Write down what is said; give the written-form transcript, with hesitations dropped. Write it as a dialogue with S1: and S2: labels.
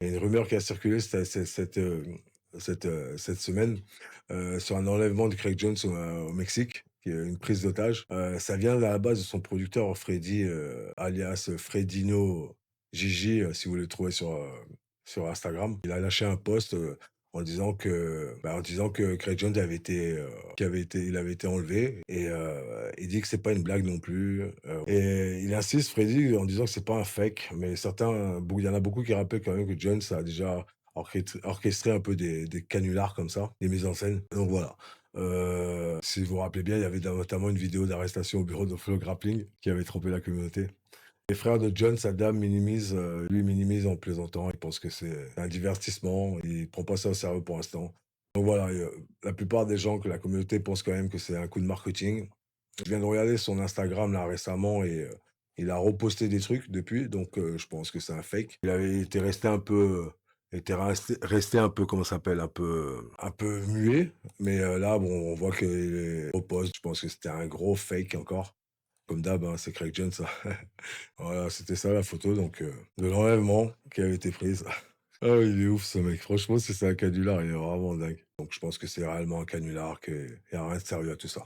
S1: Il y a une rumeur qui a circulé cette semaine, sur un enlèvement de Craig Jones au Mexique, qui est une prise d'otage. Ça vient à la base de son producteur Freddy, alias Freddino Gigi, si vous le trouvez sur Instagram. Il a lâché un post, en disant que Craig Jones il avait été enlevé et il dit que c'est pas une blague non plus, et il insiste Freddy en disant que c'est pas un fake, mais il y en a beaucoup qui rappellent quand même que Jones a déjà orchestré un peu des canulars comme ça, des mises en scène. Donc voilà. Si vous vous rappelez bien, il y avait notamment une vidéo d'arrestation au bureau de Flow Grappling qui avait trompé la communauté. Les frères de John, Saddam lui minimise en plaisantant. Il pense que c'est un divertissement. Il prend pas ça au sérieux pour l'instant. Donc voilà, la plupart des gens que la communauté pense quand même que c'est un coup de marketing. Je viens de regarder son Instagram là récemment et il a reposté des trucs depuis, donc je pense que c'est un fake. Il avait été resté un peu, resté un peu, comment ça s'appelle? Un peu muet, mais là, bon, on voit qu'il reposte. Je pense que c'était un gros fake encore. Comme d'hab, hein, c'est Craig Jones, ça. Voilà, c'était ça la photo donc de l'enlèvement qui avait été prise. Ah oui, il est ouf ce mec. Franchement, si c'est un canular, il est vraiment dingue. Donc je pense que c'est réellement un canular, qu'il y a rien de sérieux à tout ça.